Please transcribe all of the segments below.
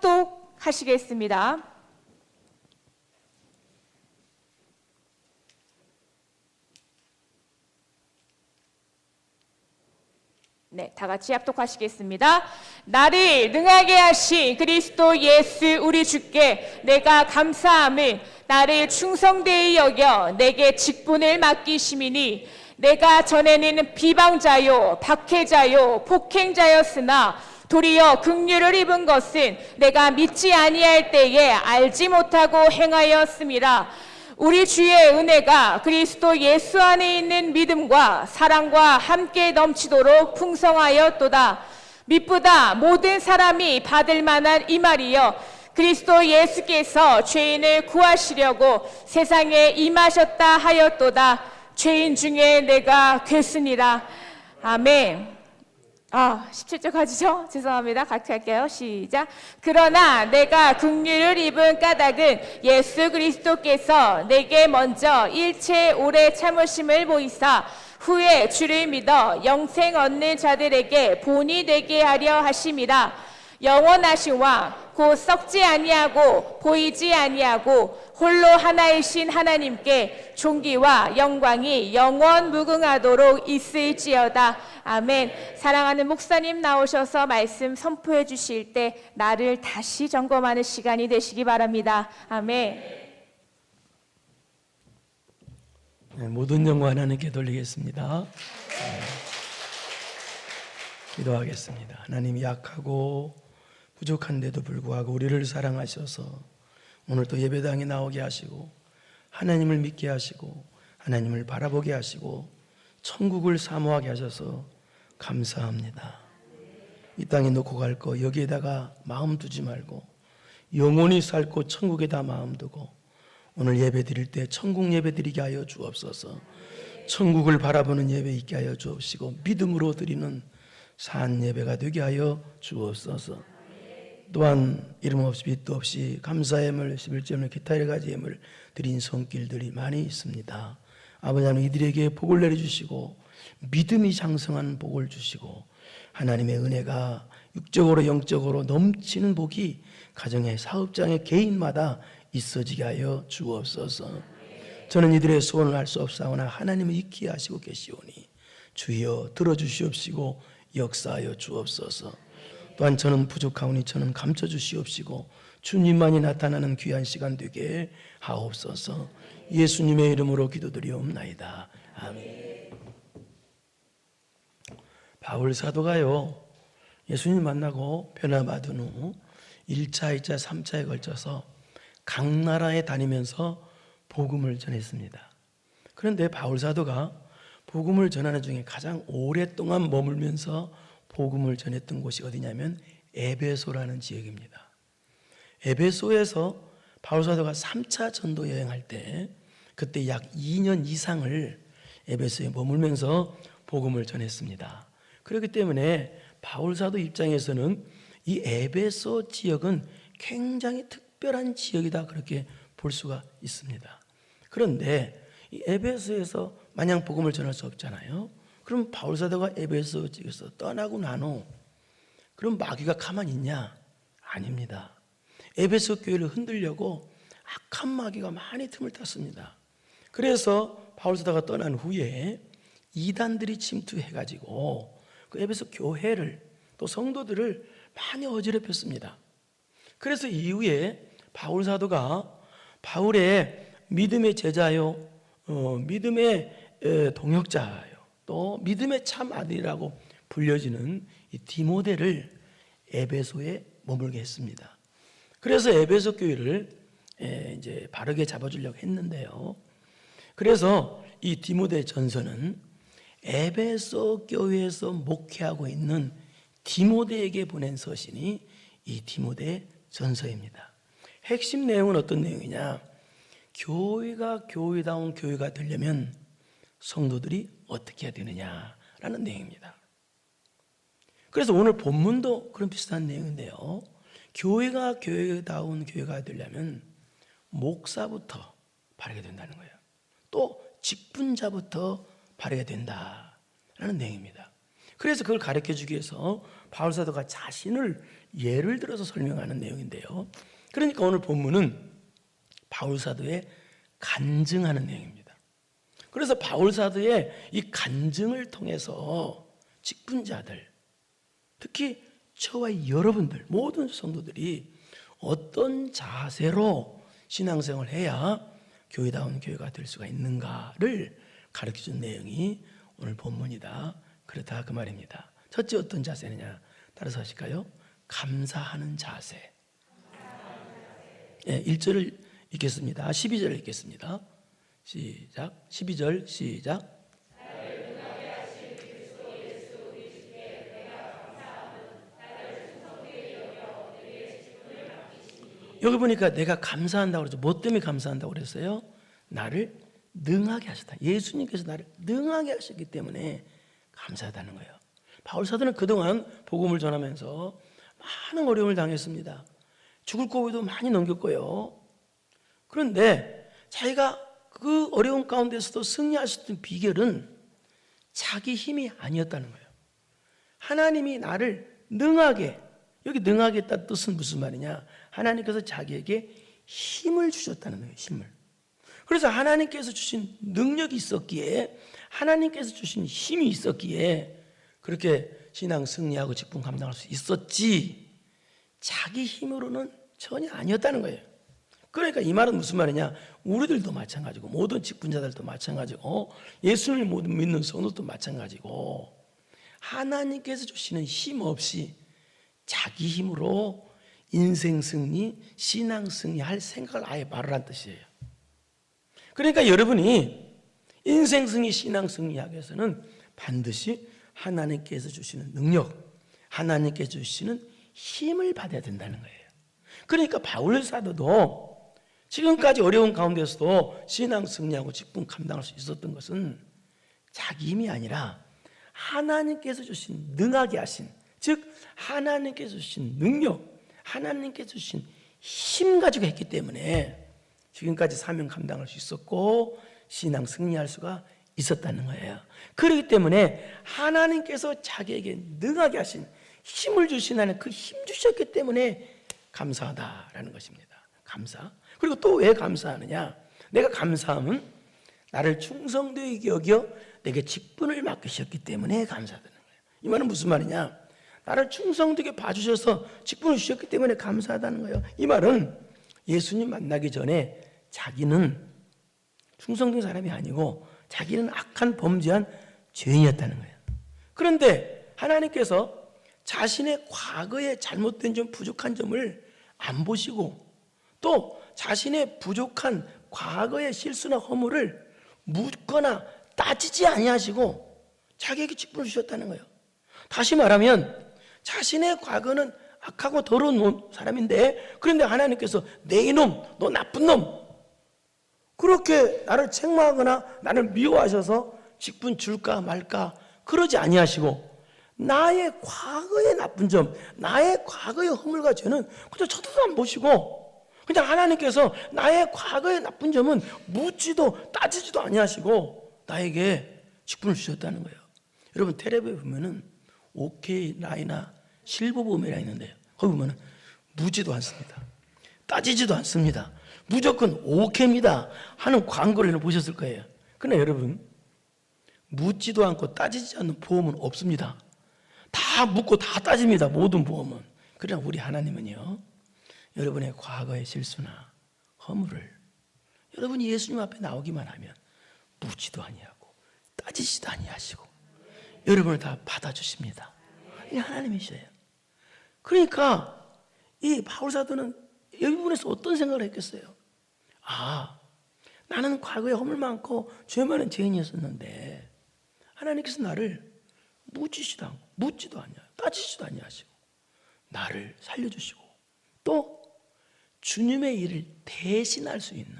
합독하시겠습니다. 네, 다 같이 합독하시겠습니다. 나를 능하게 하신 그리스도 예수 우리 주께 내가 감사함을 나를 충성되이 여겨 내게 직분을 맡기심이니 내가 전에는 비방자요 박해자요 폭행자였으나 도리어 긍휼을 입은 것은 내가 믿지 아니할 때에 알지 못하고 행하였음이라. 우리 주의 은혜가 그리스도 예수 안에 있는 믿음과 사랑과 함께 넘치도록 풍성하였도다. 미쁘다 모든 사람이 받을 만한 이 말이여, 그리스도 예수께서 죄인을 구하시려고 세상에 임하셨다 하였도다. 죄인 중에 내가 괴순이라. 아멘. 17절 가지죠? 죄송합니다. 같이 할게요. 시작. 그러나 내가 긍휼을 입은 까닭은 예수 그리스도께서 내게 먼저 일체 오래 참으심을 보이사 후에 주를 믿어 영생 얻는 자들에게 본이 되게 하려 하심이라. 영원하신 왕 곧 썩지 아니하고 보이지 아니하고 홀로 하나이신 하나님께 존귀와 영광이 영원 무궁하도록 있을지어다. 아멘. 사랑하는 목사님 나오셔서 말씀 선포해 주실 때 나를 다시 점검하는 시간이 되시기 바랍니다. 아멘. 네, 모든 영광 하나님께 돌리겠습니다. 기도하겠습니다. 하나님, 약하고 부족한데도 불구하고 우리를 사랑하셔서 오늘 또 예배당에 나오게 하시고 하나님을 믿게 하시고 하나님을 바라보게 하시고 천국을 사모하게 하셔서 감사합니다. 이 땅에 놓고 갈 거 여기에다가 마음 두지 말고 영원히 살고 천국에다 마음 두고 오늘 예배 드릴 때 천국 예배 드리게 하여 주옵소서. 천국을 바라보는 예배 있게 하여 주옵시고 믿음으로 드리는 산 예배가 되게 하여 주옵소서. 또한 이름 없이 빚도 없이 감사의 예물 11조물 기타 여러 가지 예물 드린 손길들이 많이 있습니다. 아버지 하나님, 이들에게 복을 내려주시고 믿음이 장성한 복을 주시고 하나님의 은혜가 육적으로 영적으로 넘치는 복이 가정의 사업장의 개인마다 있어지게 하여 주옵소서. 저는 이들의 소원을 할 수 없사오나 하나님을 잊게 하시고 계시오니 주여 들어주시옵시고 역사하여 주옵소서. 또한 저는 부족하오니 저는 감춰주시옵시고 주님만이 나타나는 귀한 시간 되게 하옵소서. 예수님의 이름으로 기도드리옵나이다. 아멘. 바울 사도가요, 예수님 만나고 변화받은 후 1차, 2차, 3차에 걸쳐서 각 나라에 다니면서 복음을 전했습니다. 그런데 바울 사도가 복음을 전하는 중에 가장 오랫동안 머물면서 복음을 전했던 곳이 어디냐면 에베소라는 지역입니다. 에베소에서 바울 사도가 3차 전도 여행할 때 그때 약 2년 이상을 에베소에 머물면서 복음을 전했습니다. 그렇기 때문에 바울 사도 입장에서는 이 에베소 지역은 굉장히 특별한 지역이다, 그렇게 볼 수가 있습니다. 그런데 이 에베소에서 마냥 복음을 전할 수 없잖아요. 그럼 바울 사도가 에베소 지역에서 떠나고 난 후 그럼 마귀가 가만히 있냐? 아닙니다. 에베소 교회를 흔들려고 악한 마귀가 많이 틈을 탔습니다. 그래서 바울 사도가 떠난 후에 이단들이 침투해가지고 그 에베소 교회를 또 성도들을 많이 어지럽혔습니다. 그래서 이후에 바울 사도가 바울의 믿음의 제자요, 믿음의 동역자요, 또 믿음의 참 아들이라고 불려지는 이 디모데를 에베소에 머물게 했습니다. 그래서 에베소 교회를 이제 바르게 잡아주려고 했는데요. 그래서 이 디모데 전서는 에베소 교회에서 목회하고 있는 디모데에게 보낸 서신이 이 디모데 전서입니다. 핵심 내용은 어떤 내용이냐? 교회가 교회다운 교회가 되려면 성도들이 어떻게 해야 되느냐라는 내용입니다. 그래서 오늘 본문도 그런 비슷한 내용인데요. 교회가 교회다운 교회가 되려면 목사부터 바르게 된다는 거예요. 또 직분자부터 바르게 된다라는 내용입니다. 그래서 그걸 가르쳐주기 위해서 바울 사도가 자신을 예를 들어서 설명하는 내용인데요. 그러니까 오늘 본문은 바울 사도의 간증하는 내용입니다. 그래서 바울 사도의 이 간증을 통해서 직분자들, 특히 저와 여러분들 모든 성도들이 어떤 자세로 신앙생활을 해야 교회다운 교회가 될 수가 있는가를 가르쳐준 내용이 오늘 본문이다. 그렇다 그 말입니다. 첫째 어떤 자세느냐 따라서 하실까요? 감사하는 자세. 1절을 읽겠습니다. 12절을 읽겠습니다. 시작. 12절 시작. 여기 보니까 내가 감사한다고 그러죠. 뭐 때문에 감사한다고 그랬어요? 나를 능하게 하셨다. 예수님께서 나를 능하게 하셨기 때문에 감사하다는 거예요. 바울 사도는 그동안 복음을 전하면서 많은 어려움을 당했습니다. 죽을 고비도 많이 넘겼고요. 그런데 자기가 그 어려움 가운데서도 승리할 수 있는 비결은 자기 힘이 아니었다는 거예요. 하나님이 나를 능하게, 여기 능하게 했다는 뜻은 무슨 말이냐? 하나님께서 자기에게 힘을 주셨다는 거예요. 힘을. 그래서 하나님께서 주신 능력이 있었기에, 하나님께서 주신 힘이 있었기에 그렇게 신앙 승리하고 직분 감당할 수 있었지, 자기 힘으로는 전혀 아니었다는 거예요. 그러니까 이 말은 무슨 말이냐? 우리들도 마찬가지고 모든 직분자들도 마찬가지고 예수님을 모든 믿는 성도도 마찬가지고 하나님께서 주시는 힘 없이 자기 힘으로 인생 승리, 신앙 승리할 생각을 아예 말하라는 뜻이에요. 그러니까 여러분이 인생 승리, 신앙 승리하기 위해서는 반드시 하나님께서 주시는 능력, 하나님께서 주시는 힘을 받아야 된다는 거예요. 그러니까 바울 사도도 지금까지 어려운 가운데서도 신앙 승리하고 직분 감당할 수 있었던 것은 자기 힘이 아니라 하나님께서 주신 능하게 하신, 즉 하나님께서 주신 능력, 하나님께서 주신 힘 가지고 했기 때문에 지금까지 사명 감당할 수 있었고 신앙 승리할 수가 있었다는 거예요. 그렇기 때문에 하나님께서 자기에게 능하게 하신 힘을 주시는 그 힘 주셨기 때문에 감사하다라는 것입니다. 감사. 그리고 또 왜 감사하느냐? 내가 감사함은 나를 충성되게 여겨 내게 직분을 맡기셨기 때문에 감사하다는 거예요. 이 말은 무슨 말이냐? 나를 충성되게 봐주셔서 직분을 주셨기 때문에 감사하다는 거예요. 이 말은 예수님 만나기 전에 자기는 충성된 사람이 아니고 자기는 악한 범죄한 죄인이었다는 거예요. 그런데 하나님께서 자신의 과거에 잘못된 점, 부족한 점을 안 보시고 또 자신의 부족한 과거의 실수나 허물을 묻거나 따지지 아니하시고 자기에게 직분을 주셨다는 거예요. 다시 말하면 자신의 과거는 악하고 더러운 사람인데, 그런데 하나님께서 내 이놈, 너 나쁜 놈, 그렇게 나를 책망하거나 나를 미워하셔서 직분 줄까 말까 그러지 아니하시고 나의 과거의 나쁜 점, 나의 과거의 허물과 죄는 그저 쳐다도 안 보시고 그냥 하나님께서 나의 과거의 나쁜 점은 묻지도 따지지도 아니하시고 나에게 직분을 주셨다는 거예요. 여러분 텔레비에 보면은 OK 라이나 실버보메라 있는데요. 거기 보면은 묻지도 않습니다. 따지지도 않습니다. 무조건 OK입니다 하는 광고를 보셨을 거예요. 그러나 여러분 묻지도 않고 따지지 않는 보험은 없습니다. 다 묻고 다 따집니다. 모든 보험은. 그러나 우리 하나님은요, 여러분의 과거의 실수나 허물을 여러분이 예수님 앞에 나오기만 하면 묻지도 아니하고 따지지도 아니하시고 여러분을 다 받아주십니다. 이 하나님이셔요. 그러니까 이 바울 사도는 이 부분에서 어떤 생각을 했겠어요? 아, 나는 과거에 허물 많고 죄 많은 죄인이었었는데 하나님께서 나를 묻지도 않고 묻지도 않냐, 따지지도 아니하시고 나를 살려주시고 또 주님의 일을 대신할 수 있는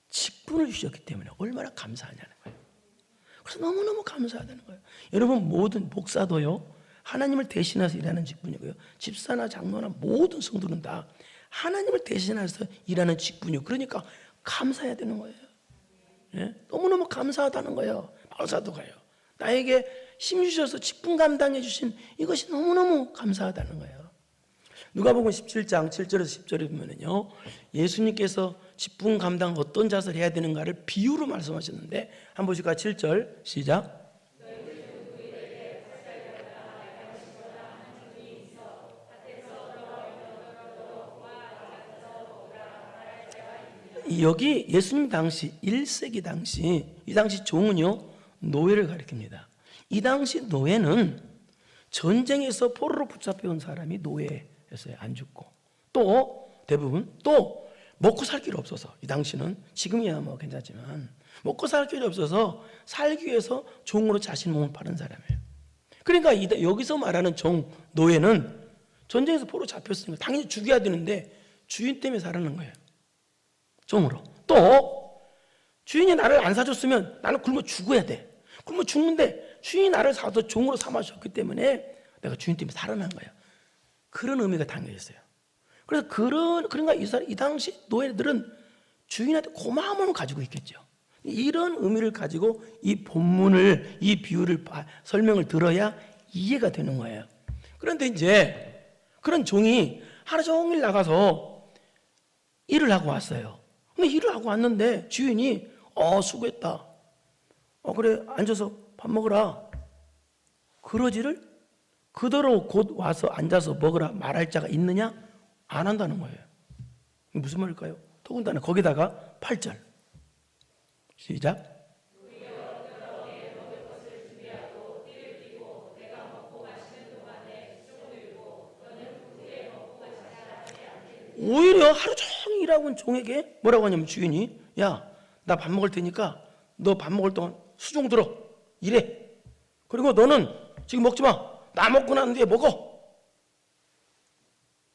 직분을 주셨기 때문에 얼마나 감사하냐는 거예요. 그래서 너무너무 감사하다는 거예요. 여러분 모든 목사도요, 하나님을 대신해서 일하는 직분이고요, 집사나 장로나 모든 성도는 다 하나님을 대신해서 일하는 직분이요. 그러니까 감사해야 되는 거예요. 예? 너무너무 감사하다는 거예요. 바울 사도가요. 나에게 힘 주셔서 직분 감당해 주신 이것이 너무너무 감사하다는 거예요. 누가복음 17장 7절에서 10절에 보면은요, 예수님께서 직분 감당 어떤 자세를 해야 되는가를 비유로 말씀하셨는데, 한번 보실까요? 7절 시작. 여기 예수님 당시 1세기 당시, 이 당시 종은요 노예를 가리킵니다. 이 당시 노예는 전쟁에서 포로로 붙잡혀온 사람이 노예였어요. 안 죽고, 또 대부분 또 먹고 살 길 없어서, 이 당시는 지금이야 뭐 괜찮지만 먹고 살 길이 없어서 살기 위해서 종으로 자신 몸을 파는 사람이에요. 그러니까 여기서 말하는 종, 노예는 전쟁에서 포로 잡혔으니까 당연히 죽여야 되는데 주인 때문에 살아는 거예요. 종으로. 또 주인이 나를 안 사줬으면 나는 굶어 죽어야 돼. 굶어 죽는데 주인이 나를 사서 종으로 삼아줬기 때문에 내가 주인 때문에 살아난 거예요. 그런 의미가 담겨 있어요. 그래서 그러니까 이 당시 노예들은 주인한테 고마움을 가지고 있겠죠. 이런 의미를 가지고 이 본문을, 이 비유를 설명을 들어야 이해가 되는 거예요. 그런데 이제 그런 종이 하루 종일 나가서 일을 하고 왔어요. 근데 일을 하고 왔는데 주인이 수고했다, 그래 앉아서 밥 먹으라, 그러지를 그대로 곧 와서 앉아서 먹으라 말할 자가 있느냐? 안 한다는 거예요. 무슨 말일까요? 더군다나 거기다가 8절 시작. 오히려 하루 종일 일하고 온 종에게 뭐라고 하냐면, 주인이 야, 나 밥 먹을 테니까 너 밥 먹을 동안 수종 들어 일해. 그리고 너는 지금 먹지 마. 나 먹고 난 뒤에 먹어.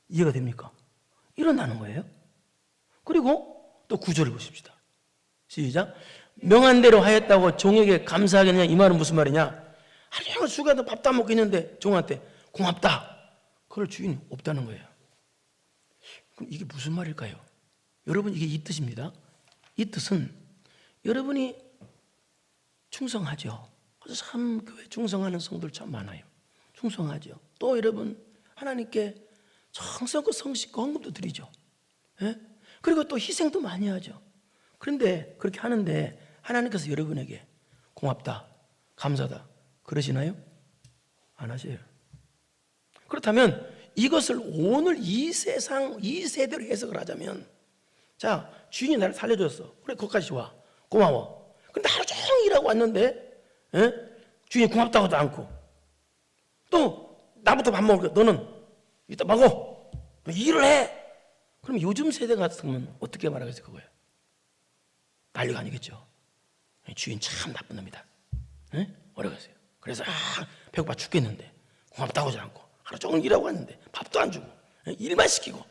이해가 됩니까? 이런다는 거예요. 그리고 또 9절을 보십시다. 시작. 명한 대로 하였다고 종에게 감사하겠느냐? 이 말은 무슨 말이냐? 하루 종일 수고해서 밥도 안 먹고 있는데 종한테 고맙다, 그럴 주인이 없다는 거예요. 그럼 이게 무슨 말일까요? 여러분, 이게 이 뜻입니다. 이 뜻은 여러분이 충성하죠. 그래서 참 교회 충성하는 성도들 참 많아요. 충성하죠. 또 여러분 하나님께 정성껏 성실과 헌금도 드리죠. 예? 그리고 또 희생도 많이 하죠. 그런데 그렇게 하는데 하나님께서 여러분에게 고맙다, 감사다 그러시나요? 안 하세요. 그렇다면 이것을 오늘 이 세상, 이 세대로 해석을 하자면, 자, 주인이 나를 살려줬어. 그래, 거기까지 와. 고마워. 근데 하루 종일 일하고 왔는데, 주인이 고맙다고도 않고, 또 나부터 밥 먹을 거야. 너는 이따 먹어. 너 일을 해. 그럼 요즘 세대 같으면 어떻게 말하겠어요, 그거예요? 난리가 아니겠죠. 주인 참 나쁜 놈이다. 어려겠어요. 그래서 배고파 죽겠는데 고맙다고도 않고, 하루 종일 일하고 왔는데 밥도 안 주고 일만 시키고,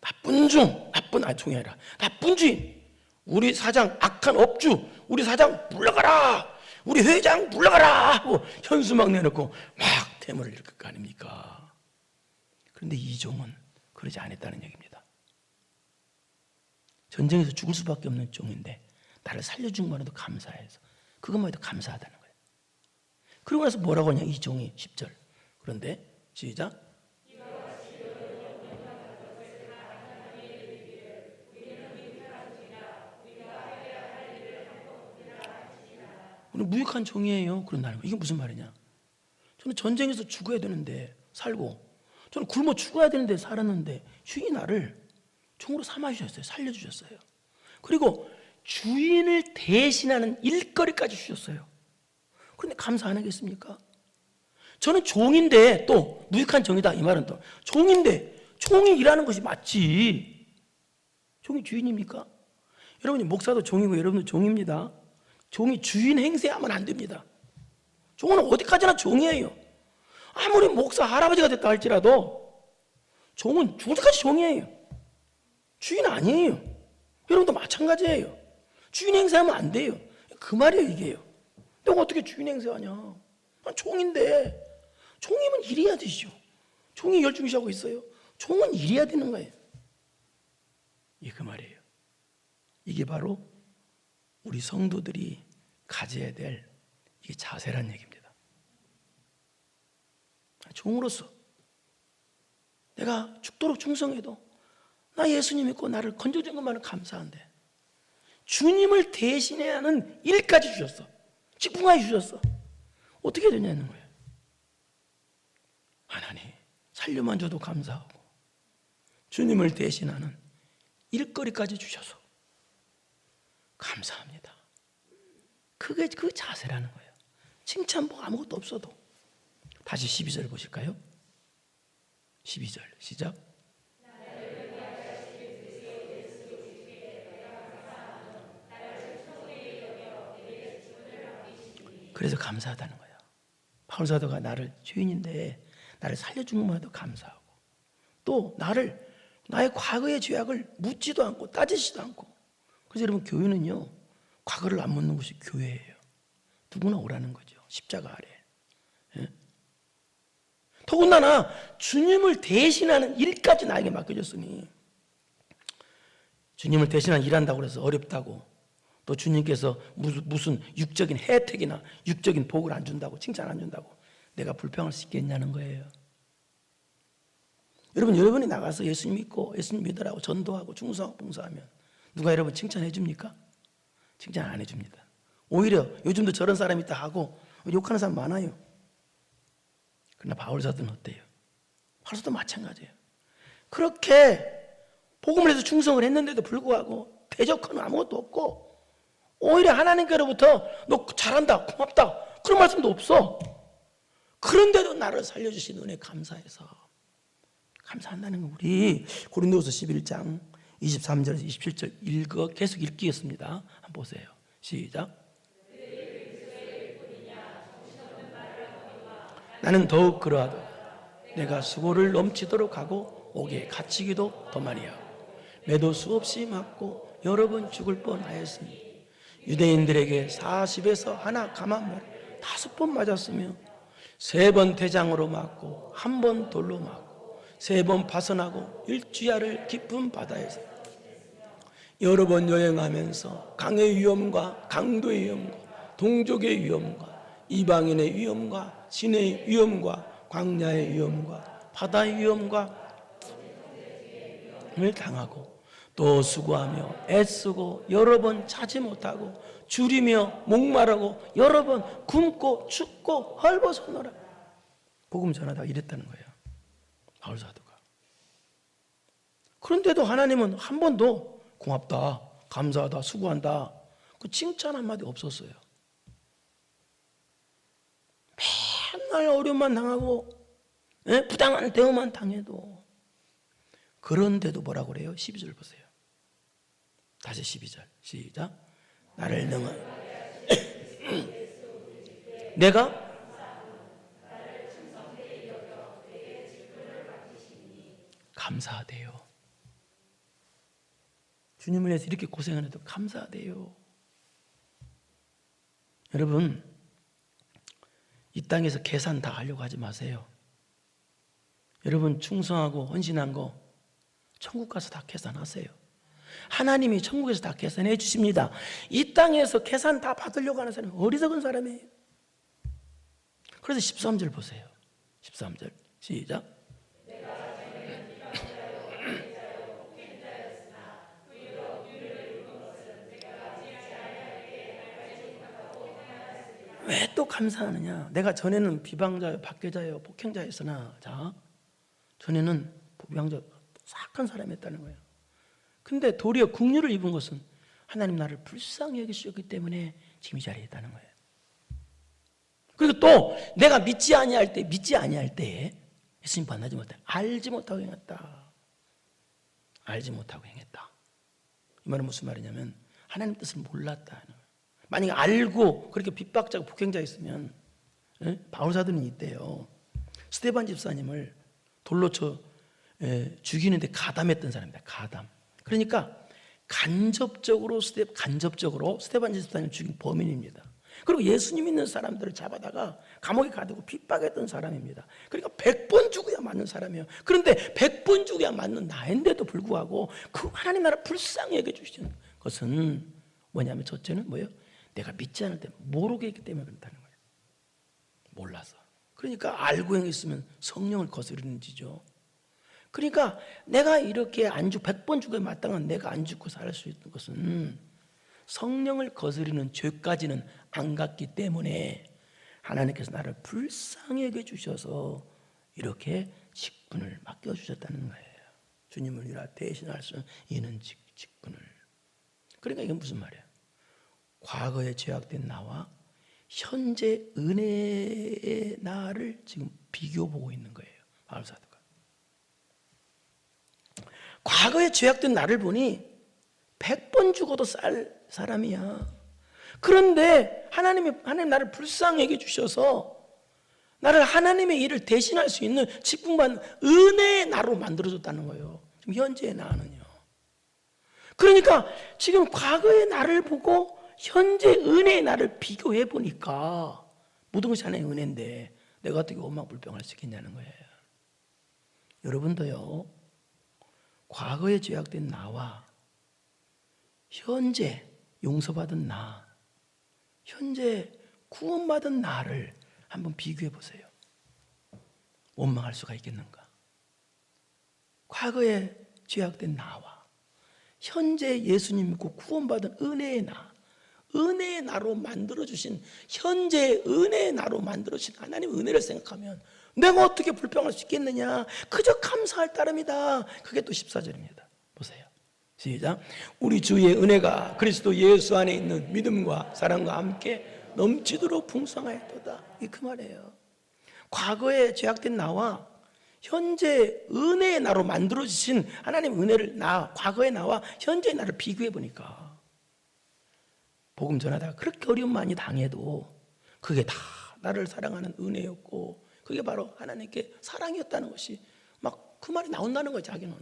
나쁜 종이 아니라 나쁜 주인, 우리 사장 악한 업주, 우리 사장 물러가라, 우리 회장 물러가라 하고 현수막 내놓고 막 대물을 일으킬 거 아닙니까? 그런데 이 종은 그러지 않았다는 얘기입니다. 전쟁에서 죽을 수밖에 없는 종인데 나를 살려준 것만으로도 감사해서, 그것만 해도 감사하다는 거예요. 그러고 나서 뭐라고 하냐, 이 종이 10절. 그런데 시작. 우리는 무익한 종이에요. 그런다는 거예요. 이게 무슨 말이냐? 저는 전쟁에서 죽어야 되는데 살고, 저는 굶어 죽어야 되는데 살았는데 주인이 나를 종으로 삼아주셨어요. 살려주셨어요. 그리고 주인을 대신하는 일거리까지 주셨어요. 그런데 감사 안 하겠습니까? 저는 종인데, 또 무익한 종이다 이 말은 또 종인데, 종이 일하는 것이 맞지. 종이 주인입니까? 여러분이 목사도 종이고 여러분도 종입니다. 종이 주인 행세하면 안 됩니다. 종은 어디까지나 종이에요. 아무리 목사 할아버지가 됐다 할지라도 종은 죽을 때까지 종이에요. 주인 아니에요. 여러분도 마찬가지예요. 주인 행세하면 안 돼요. 그 말이에요, 이게요. 내가 어떻게 주인 행세하냐? 난 종인데, 종이면 일해야 되죠. 종이 열중시하고 있어요. 종은 일해야 되는 거예요. 이게 그 말이에요. 이게 바로 우리 성도들이 가져야 될 이게 자세란 얘기입니다. 종으로서 내가 죽도록 충성해도 나 예수님 믿고 나를 건져준 것만은 감사한데 주님을 대신해야 하는 일까지 주셨어. 직분까지 주셨어. 어떻게 되냐는 거예요. 하나님 살려만 줘도 감사하고 주님을 대신하는 일거리까지 주셔서 감사합니다. 그게 그 자세라는 거예요. 칭찬 뭐 아무것도 없어도. 다시 12절 보실까요? 12절 시작. 그래서 감사하다는 거예요. 바울 사도가 나를 죄인인데 나를 살려준 것만 해도 감사하고 또 나의 과거의 죄악을 묻지도 않고 따지지도 않고. 그래서 여러분 교회는요 과거를 안 묻는 것이 교회예요. 누구나 오라는 거죠. 십자가 아래. 예? 더군다나 주님을 대신하는 일까지 나에게 맡겨졌으니 주님을 대신하는 일한다고 해서 어렵다고 또 주님께서 무슨 육적인 혜택이나 육적인 복을 안 준다고 칭찬 안 준다고 내가 불평할 수 있겠냐는 거예요. 여러분이 나가서 예수님 믿고 예수님 믿으라고 전도하고 충성하고 봉사하면 누가 여러분 칭찬해 줍니까? 칭찬 안 해줍니다. 오히려 요즘도 저런 사람이 있다 하고 욕하는 사람 많아요. 그러나 바울 사도는 어때요? 바울 사도 마찬가지예요. 그렇게 복음을 해서 충성을 했는데도 불구하고 대적하는 아무것도 없고 오히려 하나님께로부터 너 잘한다 고맙다 그런 말씀도 없어. 그런데도 나를 살려주신 은혜 감사해서 감사한다는 거. 우리 고린도후서 11장 23절에서 27절 계속 읽겠습니다. 한번 보세요. 시작. 나는 더욱 그러하다. 내가 수고를 넘치도록 하고 옥에 갇히기도 더 많이 하고 매도 수없이 맞고 여러 번 죽을 뻔하였으니 유대인들에게 40에서 하나 감한 말 5번 맞았으며 3번 대장으로 맞고 1번 돌로 맞고 3번 파선하고 일주야를 깊은 바다에서 여러 번 여행하면서 강의 위험과 강도의 위험과 동족의 위험과 이방인의 위험과 신의 위험과 광야의 위험과 바다의 위험과 을 당하고 또 수고하며 애쓰고 여러 번 자지 못하고 줄이며 목마르고 여러 번 굶고 춥고 헐벗었노라. 복음 전하다가 이랬다는 거예요. 바울 사도가. 그런데도 하나님은 한 번도 고맙다, 감사하다, 수고한다 그 칭찬 한마디 없었어요. 맨날 어려움만 당하고 부당한 대우만 당해도 그런데도 뭐라고 그래요? 12절 보세요. 다시 12절 시작. 나를 능한 내가 감사하대요. 주님을 위해서 이렇게 고생하는데도 감사하대요. 여러분 이 땅에서 계산 다 하려고 하지 마세요. 여러분 충성하고 헌신한 거 천국 가서 다 계산하세요. 하나님이 천국에서 다 계산해 주십니다. 이 땅에서 계산 다 받으려고 하는 사람은 어리석은 사람이에요. 그래서 13절 보세요. 13절 시작. 왜 또 감사하느냐? 내가 전에는 비방자요, 박해자요, 폭행자였으나 자 전에는 비방자 사악한 사람이었다는 거예요. 근데 도리어 긍휼을 입은 것은 하나님 나를 불쌍히 여기셨기 때문에 지금 이 자리에 있다는 거예요. 그리고 또 내가 믿지 아니할 때 예수님 만나지 못해 알지 못하고 행했다. 알지 못하고 행했다. 이 말은 무슨 말이냐면 하나님 뜻을 몰랐다. 만약에 알고 그렇게 핍박자고 폭행자였으면 바울 사도는 이때요. 스데반 집사님을 돌로 쳐 죽이는데 가담했던 사람입니다. 가담. 그러니까 간접적으로 스데반 집사님을 죽인 범인입니다. 그리고 예수님 믿는 사람들을 잡아다가 감옥에 가두고 핍박했던 사람입니다. 그러니까 100번 죽어야 맞는 사람이에요. 그런데 100번 죽어야 맞는 나인데도 불구하고 그 하나님 나라 불쌍히 여겨주시는 것은 뭐냐면 첫째는 뭐예요? 내가 믿지 않을 때 모르게 했기 때문에 그렇다는 거예요. 몰라서. 그러니까 알고 행했으면 성령을 거스르는 지죠. 그러니까 내가 이렇게 100번 죽어야 마땅한 내가 안 죽고 살 수 있는 것은 성령을 거스리는 죄까지는 안 갔기 때문에 하나님께서 나를 불쌍히 여겨 주셔서 이렇게 직분을 맡겨주셨다는 거예요. 주님을 위하여 대신할 수 있는 직분을. 그러니까 이게 무슨 말이야? 과거에 죄악된 나와 현재 은혜의 나를 지금 비교보고 있는 거예요, 바울사도가. 과거에 죄악된 나를 보니 100번 죽어도 살 사람이야. 그런데 하나님 나를 불쌍히 여겨 주셔서 나를 하나님의 일을 대신할 수 있는 직분받는 은혜의 나로 만들어줬다는 거예요. 지금 현재의 나는요. 그러니까 지금 과거의 나를 보고 현재 은혜의 나를 비교해 보니까 모든 것이 하나님의 은혜인데 내가 어떻게 원망불평할 수 있겠냐는 거예요. 여러분도요, 과거에 죄악된 나와 현재 용서받은 나, 현재 구원받은 나를 한번 비교해 보세요. 원망할 수가 있겠는가? 과거에 죄악된 나와 현재 예수님 믿고 구원받은 은혜의 나, 은혜의 나로 만들어주신, 현재 은혜의 나로 만들어주신 하나님의 은혜를 생각하면 내가 어떻게 불평할 수 있겠느냐? 그저 감사할 따름이다. 그게 또 14절입니다. 보세요. 시작. 우리 주의 은혜가 그리스도 예수 안에 있는 믿음과 사랑과 함께 넘치도록 풍성하였도다. 이게 그 말이에요. 과거에 죄악된 나와 현재 은혜의 나로 만들어주신 하나님의 은혜를 과거의 나와 현재의 나를 비교해 보니까 복음 전하다가 그렇게 어려움 많이 당해도 그게 다 나를 사랑하는 은혜였고 그게 바로 하나님께 사랑이었다는 것이 막 그 말이 나온다는 거예요. 자기는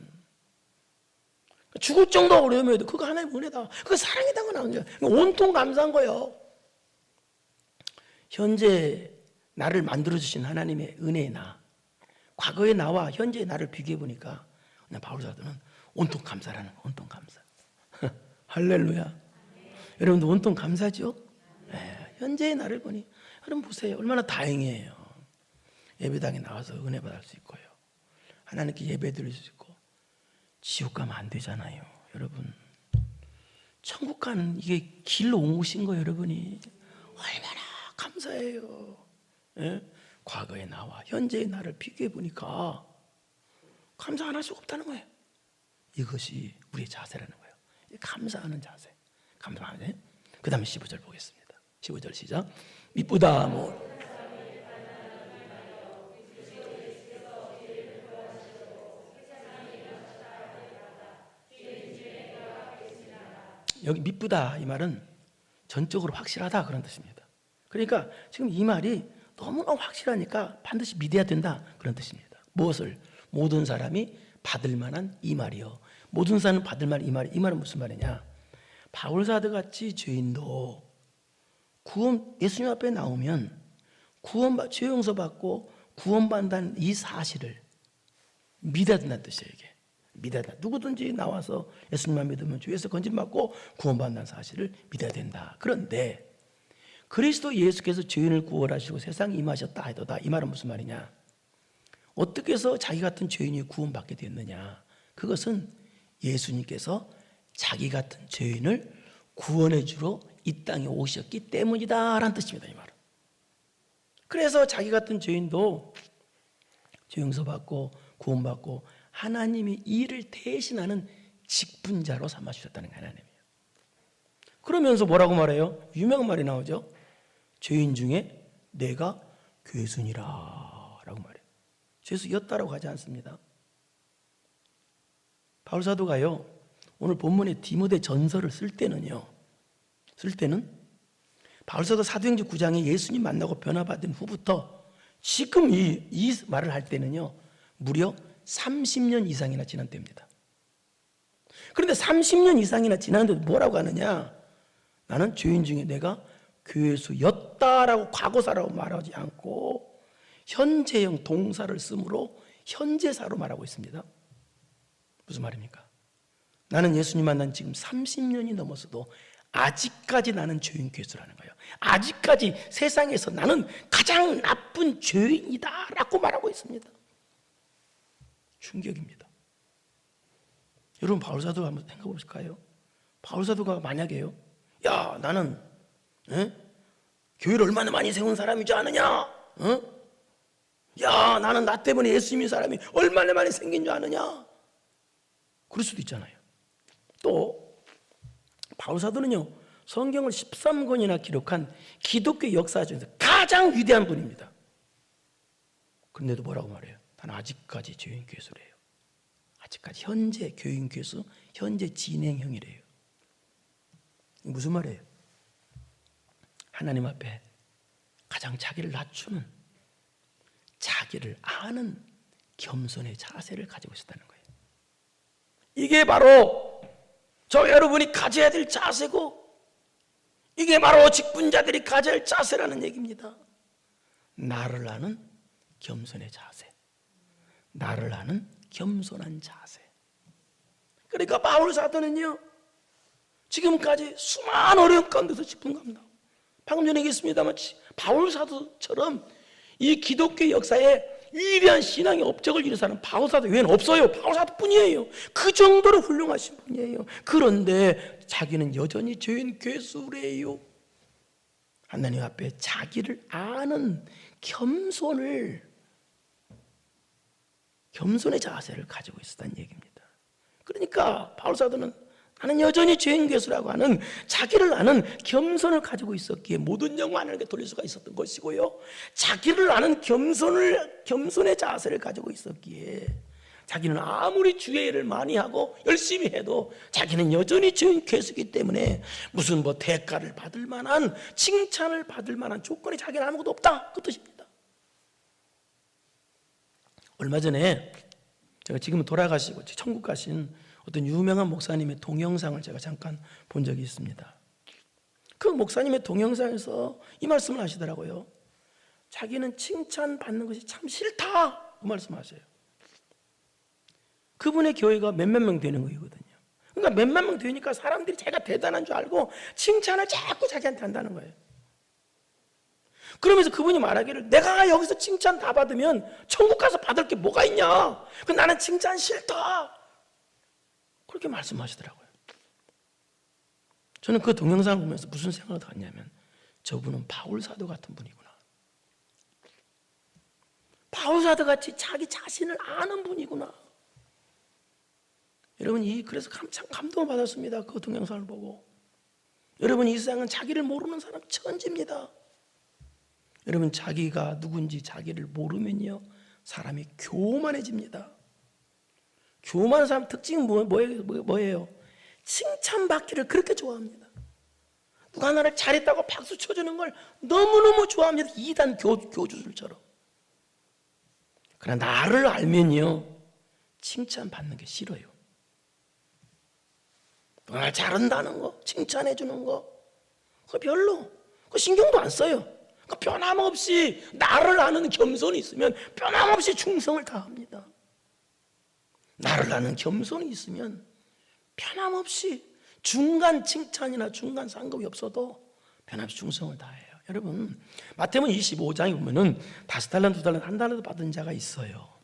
죽을 정도 어려움에도 그거 하나님의 은혜다, 그거 사랑이다가 나오는 거예요. 온통 감사한 거예요. 현재 나를 만들어주신 하나님의 은혜의 나, 과거의 나와 현재의 나를 비교해 보니까 그냥 바울사도는 온통 감사라는 거예요. 온통 감사. 할렐루야. 여러분도 온통 감사죠? 네, 현재의 나를 보니 여러분 보세요. 얼마나 다행이에요. 예배당에 나와서 은혜 받을 수 있고요, 하나님께 예배 드릴 수 있고. 지옥 가면 안 되잖아요. 여러분, 천국 가는 이게 길로 오신 거예요. 여러분이 얼마나 감사해요. 예? 과거의 나와 현재의 나를 비교해 보니까 감사 안 할 수가 없다는 거예요. 이것이 우리의 자세라는 거예요. 감사하는 자세. 감사하는 자세. 그 다음에 15절 보겠습니다. 15절 시작. 미쁘다 뭐 여기 미쁘다 이 말은 전적으로 확실하다 그런 뜻입니다. 그러니까 지금 이 말이 너무나 확실하니까 반드시 믿어야 된다 그런 뜻입니다. 무엇을? 모든 사람이 받을 만한 이 말이요. 모든 사람은 받을 만한 이 말. 이 말은 무슨 말이냐? 바울사도 같이 죄인도 예수님 앞에 나오면 죄 용서받고 구원받는다는 이 사실을 믿어야 된다는 뜻이에요. 이게 믿어야 된다. 누구든지 나와서 예수님만 믿으면 죄에서 건짐받고 구원받는다는 사실을 믿어야 된다. 그런데 그리스도 예수께서 죄인을 구원하시고 세상에 임하셨다 하도다. 이 말은 무슨 말이냐? 어떻게 해서 자기 같은 죄인이 구원받게 됐느냐? 그것은 예수님께서 자기 같은 죄인을 구원해 주러 이 땅에 오셨기 때문이다 라는 뜻입니다. 이 말은. 그래서 자기 같은 죄인도 죄 용서받고 구원받고 하나님이 이를 대신하는 직분자로 삼아주셨다는 거예요. 하나님이요. 그러면서 뭐라고 말해요? 유명한 말이 나오죠. 죄인 중에 내가 괴순이라 라고 말해요. 죄수였다라고 하지 않습니다. 바울사도가요, 오늘 본문의 디모데 전서를 쓸 때는 바울사도 사도행전 9장에 예수님 만나고 변화받은 후부터 지금 이 말을 할 때는요 무려 30년 이상이나 지난 때입니다. 그런데 30년 이상이나 지났는데도 뭐라고 하느냐? 나는 죄인 중에 내가 괴수였다라고 과거사라고 말하지 않고 현재형 동사를 쓰므로 현재사로 말하고 있습니다. 무슨 말입니까? 나는 예수님 만난 지금 30년이 넘었어도 아직까지 나는 죄인 괴수라는 거예요. 아직까지 세상에서 나는 가장 나쁜 죄인이다 라고 말하고 있습니다. 충격입니다. 여러분 바울사도 한번 생각해 보실까요? 바울사도가 만약에요, 야 나는 교회를 얼마나 많이 세운 사람이지 않느냐? 야 나는 나 때문에 예수 믿는 사람이 얼마나 많이 생긴 줄 아느냐? 그럴 수도 있잖아요. 또 바울사도는요, 성경을 13권이나 기록한 기독교 역사 중에서 가장 위대한 분입니다. 그런데도 뭐라고 말해요? 나는 아직까지 교인교수래요. 아직까지 현재 교인교수, 현재 진행형이래요. 무슨 말이에요? 하나님 앞에 가장 자기를 낮추는, 자기를 아는 겸손의 자세를 가지고 있었다는 거예요. 이게 바로 저 여러분이 가져야 될 자세고, 이게 바로 직분자들이 가져야 할 자세라는 얘기입니다. 나를 아는 겸손의 자세, 나를 아는 겸손한 자세. 그러니까 바울 사도는요, 지금까지 수많은 어려움 가운데서 짚은 겁니다. 방금 전에 얘기했습니다만 바울 사도처럼 이 기독교 역사에 위대한 신앙의 업적을 이룬 사람은 바울 사도 외에는 없어요. 바울 사도뿐이에요. 그 정도로 훌륭하신 분이에요. 그런데 자기는 여전히 죄인 괴수래요. 하나님 앞에 자기를 아는 겸손의 자세를 가지고 있었다는 얘기입니다. 그러니까 바울 사도는 나는 여전히 죄인 괴수라고 하는 자기를 아는 겸손을 가지고 있었기에 모든 영광 하나님께 돌릴 수가 있었던 것이고요, 자기를 아는 겸손의 자세를 가지고 있었기에 자기는 아무리 주의 일을 많이 하고 열심히 해도 자기는 여전히 죄인 괴수이기 때문에 무슨 대가를 받을 만한, 칭찬을 받을 만한 조건이 자기는 아무것도 없다, 그 뜻입니다. 얼마 전에 제가 지금은 돌아가시고 천국 가신 어떤 유명한 목사님의 동영상을 제가 잠깐 본 적이 있습니다. 그 목사님의 동영상에서 이 말씀을 하시더라고요. 자기는 칭찬받는 것이 참 싫다, 그 말씀하세요. 그분의 교회가 몇몇 명 되는 거거든요. 그러니까 몇몇 명 되니까 사람들이 자기가 대단한 줄 알고 칭찬을 자꾸 자기한테 한다는 거예요. 그러면서 그분이 말하기를, 내가 여기서 칭찬 다 받으면 천국 가서 받을 게 뭐가 있냐, 나는 칭찬 싫다, 그렇게 말씀하시더라고요. 저는 그 동영상을 보면서 무슨 생각을 했냐면, 저분은 바울 사도 같은 분이구나. 바울 사도 같이 자기 자신을 아는 분이구나. 여러분, 그래서 참 감동을 받았습니다. 그 동영상을 보고. 여러분, 이 세상은 자기를 모르는 사람 천지입니다. 여러분, 자기가 누군지 자기를 모르면요, 사람이 교만해집니다. 교만한 사람 특징은 뭐예요? 칭찬받기를 그렇게 좋아합니다. 누가 나를 잘했다고 박수 쳐주는 걸 너무너무 좋아합니다. 이단 교주들처럼. 그러나 나를 알면요, 칭찬받는 게 싫어요. 나 잘한다는 거, 칭찬해주는 거, 그거 별로, 그거 신경도 안 써요. 그러니까 변함없이 나를 아는 겸손이 있으면 변함없이 충성을 다합니다. 나를 아는 겸손이 있으면 변함없이 중간 칭찬이나 중간 상급이 없어도 변함없이 충성을 다해요. 여러분, 마태복음 25장에 보면은 5달란트, 2달란트, 1달란트 받은 자가 있어요.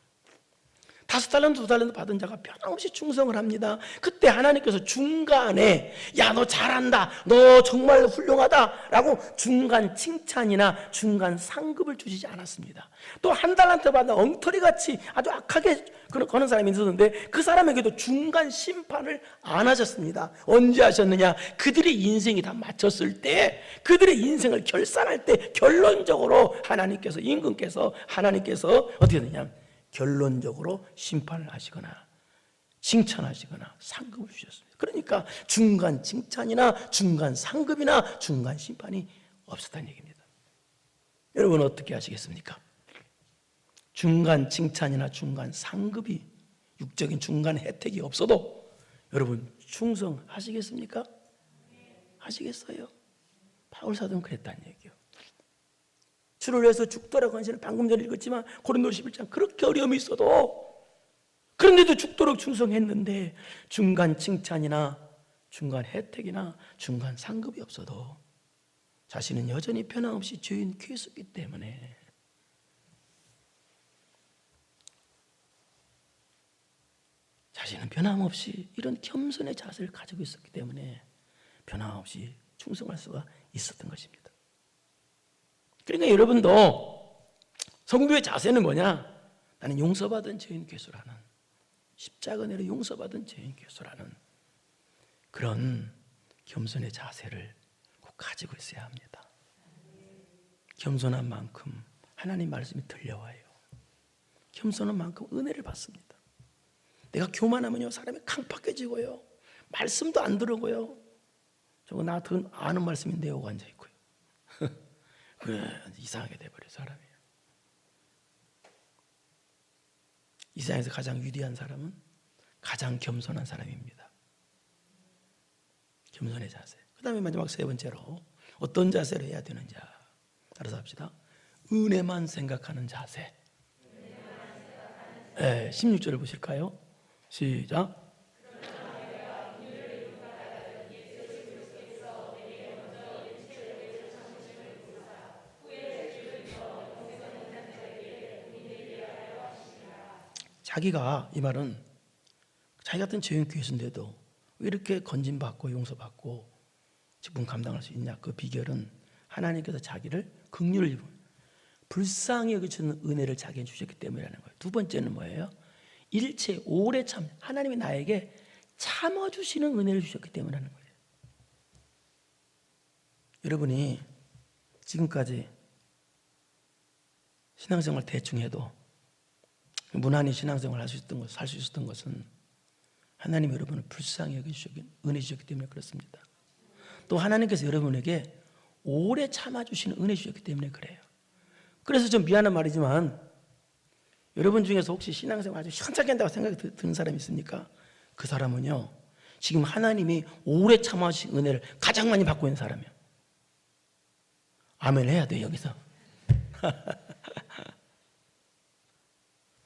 5달란트, 2달란트 받은 자가 변함없이 충성을 합니다. 그때 하나님께서 중간에, 야, 너 잘한다, 너 정말 훌륭하다 라고 중간 칭찬이나 중간 상급을 주시지 않았습니다. 또 1달란트 받은 엉터리같이 아주 악하게 거는 사람이 있었는데 그 사람에게도 중간 심판을 안 하셨습니다. 언제 하셨느냐? 그들의 인생이 다 마쳤을 때, 그들의 인생을 결산할 때 결론적으로 임금께서 하나님께서 어떻게 되냐면 결론적으로 심판을 하시거나 칭찬하시거나 상급을 주셨습니다. 그러니까 중간 칭찬이나 중간 상급이나 중간 심판이 없었다는 얘기입니다. 여러분, 어떻게 하시겠습니까? 중간 칭찬이나 중간 상급이, 육적인 중간 혜택이 없어도 여러분 충성하시겠습니까? 하시겠어요? 바울 사도는 그랬다는 얘기예요. 주를 위해서 죽더라고 하는 시는 방금 전에 읽었지만 고린도서 11장, 그렇게 어려움이 있어도, 그런데도 죽도록 충성했는데 중간 칭찬이나 중간 혜택이나 중간 상급이 없어도 자신은 여전히 변함없이 죄인 괴수이기 때문에 자신은 변함없이 이런 겸손의 자세를 가지고 있었기 때문에 변함없이 충성할 수가 있었던 것입니다. 그러니까 여러분도 성도의 자세는 뭐냐? 나는 용서받은 죄인 괴수라는, 십자가 은혜로 용서받은 죄인 괴수라는 그런 겸손의 자세를 꼭 가지고 있어야 합니다. 겸손한 만큼 하나님 말씀이 들려와요. 겸손한 만큼 은혜를 받습니다. 내가 교만하면요, 사람이 강팍해지고요, 말씀도 안 들어고요. 저거 나 아는 말씀인데 하고 앉아있고요. 그래, 이상하게 돼버려 사람이. 이 세상에서 가장 위대한 사람은 가장 겸손한 사람입니다. 겸손의 자세. 그 다음에 마지막 세 번째로 어떤 자세를 해야 되는지 따라서 합시다. 은혜만 생각하는 자세. 16절을 보실까요? 시작. 자기가, 이 말은 자기 같은 죄인 괴수인데도 왜 이렇게 건진받고 용서받고 직분 감당할 수 있냐? 그 비결은 하나님께서 자기를 긍휼을 입은 불쌍히 여기시는 은혜를 자기에게 주셨기 때문이라는 거예요. 두 번째는 뭐예요? 일체 오래 참, 하나님이 나에게 참아주시는 은혜를 주셨기 때문이라는 거예요. 여러분이 지금까지 신앙생활 대충 해도 무난히 신앙생활 할 수 있었던 것, 살 수 있었던 것은 하나님이 여러분을 불쌍히 여기시기 은혜 주셨기 때문에 그렇습니다. 또 하나님께서 여러분에게 오래 참아주시는 은혜 주셨기 때문에 그래요. 그래서 좀 미안한 말이지만 여러분 중에서 혹시 신앙생활 아주 현찮게 한다고 생각이 드는 사람이 있습니까? 그 사람은요, 지금 하나님이 오래 참아주신 은혜를 가장 많이 받고 있는 사람이에요. 아멘 해야 돼요, 여기서.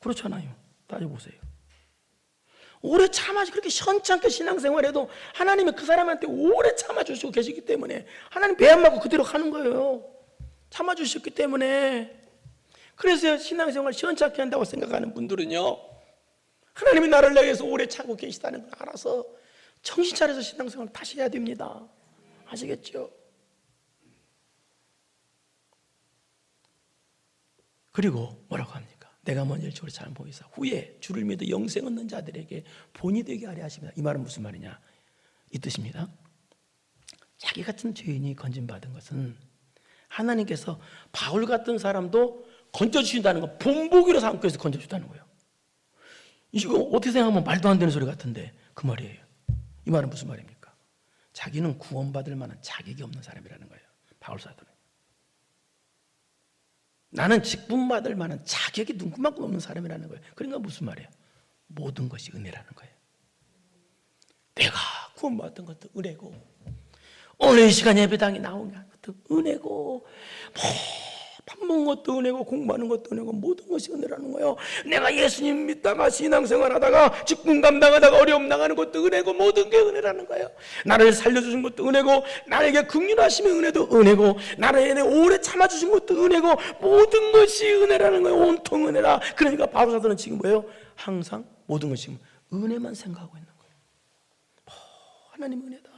그렇잖아요. 따져보세요. 오래 참아주, 그렇게 현찮게 신앙생활해도 하나님이 그 사람한테 오래 참아주시고 계시기 때문에 하나님 배 안 맞고 그대로 가는 거예요. 참아주셨기 때문에. 그래서 신앙생활 시원찮게 한다고 생각하는 분들은요, 하나님이 나를 위해서 오래 참고 계시다는 걸 알아서 정신 차려서 신앙생활 다시 해야 됩니다. 아시겠죠? 그리고 뭐라고 합니까? 내가 먼저 일찍 잘 보이사 후에 주를 믿어 영생 얻는 자들에게 본이 되게 하려 하십니다. 이 말은 무슨 말이냐? 이 뜻입니다. 자기 같은 죄인이 건진받은 것은 하나님께서 바울 같은 사람도 건져주신다는 거, 본보기로 삼고 해서 건져주다는 거예요. 이거 어떻게 생각하면 말도 안 되는 소리 같은데 그 말이에요. 이 말은 무슨 말입니까? 자기는 구원받을 만한 자격이 없는 사람이라는 거예요. 바울 사도는. 나는 직분받을 만한 자격이 눈구만큼 없는 사람이라는 거예요. 그러니까 무슨 말이에요? 모든 것이 은혜라는 거예요. 내가 구원받은 것도 은혜고, 오늘 이 시간 예배당에 나온 것도 은혜고, 밥 먹은 것도 은혜고, 공부하는 것도 은혜고, 모든 것이 은혜라는 거예요. 내가 예수님 믿다가 신앙생활하다가 직분 감당하다가 어려움 나가는 것도 은혜고, 모든 게 은혜라는 거예요. 나를 살려주신 것도 은혜고, 나에게 긍휼하심의 은혜도 은혜고, 나를 오래 참아주신 것도 은혜고, 모든 것이 은혜라는 거예요. 온통 은혜라. 그러니까 바울 사도는 지금 뭐예요? 항상 모든 것이 은혜만 생각하고 있는 거예요. 하나님 은혜다.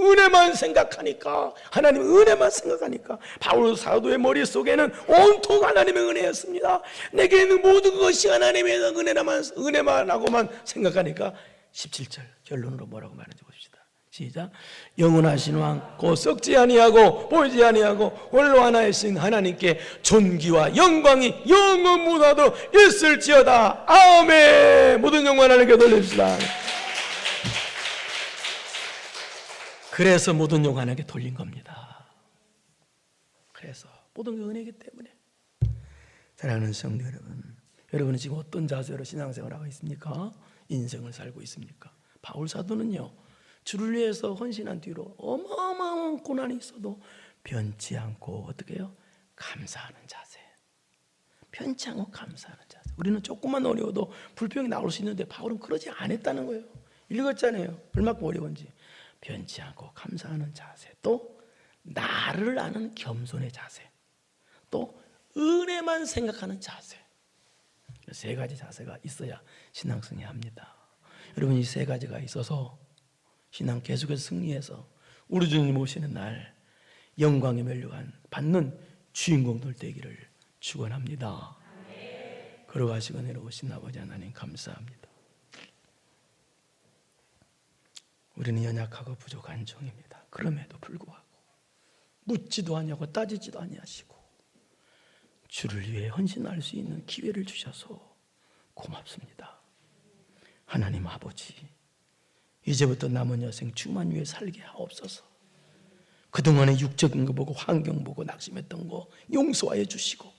은혜만 생각하니까, 하나님 은혜만 생각하니까 바울 사도의 머릿속에는 온통 하나님의 은혜였습니다. 내게 있는 모든 것이 하나님의 은혜만 하고만 생각하니까 17절 결론으로 뭐라고 말하는지 봅시다. 시작. 영원하신 왕 곧 썩지 아니하고 보이지 아니하고 홀로 하나이신 하나님께 존귀와 영광이 영원무다도 있을지어다. 아멘. 모든 영광 하나님께 돌립시다. 그래서 모든 영광 하나님께 돌린 겁니다. 그래서 모든 게 은혜이기 때문에. 사랑하는 성도 여러분, 여러분은 지금 어떤 자세로 신앙생활을 하고 있습니까? 인생을 살고 있습니까? 바울 사도는요, 주를 위해서 헌신한 뒤로 어마어마한 고난이 있어도 변치 않고 어떻게 해요? 감사하는 자세. 변치 않고 감사하는 자세. 우리는 조금만 어려워도 불평이 나올 수 있는데 바울은 그러지 않았다는 거예요. 읽었잖아요. 얼마큼 어려운지. 변치 않고 감사하는 자세, 또 나를 아는 겸손의 자세, 또 은혜만 생각하는 자세. 세 가지 자세가 있어야 신앙생활 합니다. 여러분, 이 세 가지가 있어서 신앙 계속해서 승리해서 우리 주님 오시는 날 영광의 멸류관 받는 주인공들 되기를 축원합니다. 걸어가시고 내려오신 아버지 하나님 감사합니다. 우리는 연약하고 부족한 종입니다. 그럼에도 불구하고 묻지도 아니하고 따지지도 아니하시고 주를 위해 헌신할 수 있는 기회를 주셔서 고맙습니다. 하나님 아버지, 이제부터 남은 여생 주만 위해 살게 하옵소서. 그동안에 육적인 거 보고 환경 보고 낙심했던 거 용서하여 주시고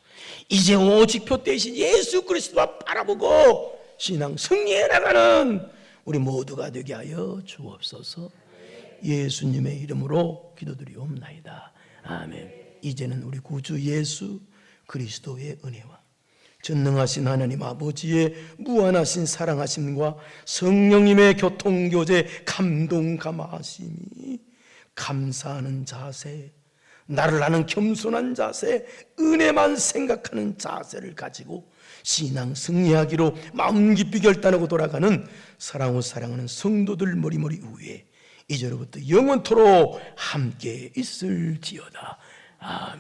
이제 오직 표 대신 예수 그리스도만 바라보고 신앙 승리해 나가는 우리 모두가 되게 하여 주옵소서. 예수님의 이름으로 기도드리옵나이다. 아멘. 이제는 우리 구주 예수 그리스도의 은혜와 전능하신 하나님 아버지의 무한하신 사랑하심과 성령님의 교통교제 감동 감화하심이 감사하는 자세, 나를 아는 겸손한 자세, 은혜만 생각하는 자세를 가지고 신앙 승리하기로 마음 깊이 결단하고 돌아가는 사랑으로 사랑하는 성도들 머리머리 위에 이제로부터 영원토록 함께 있을지어다. 아멘.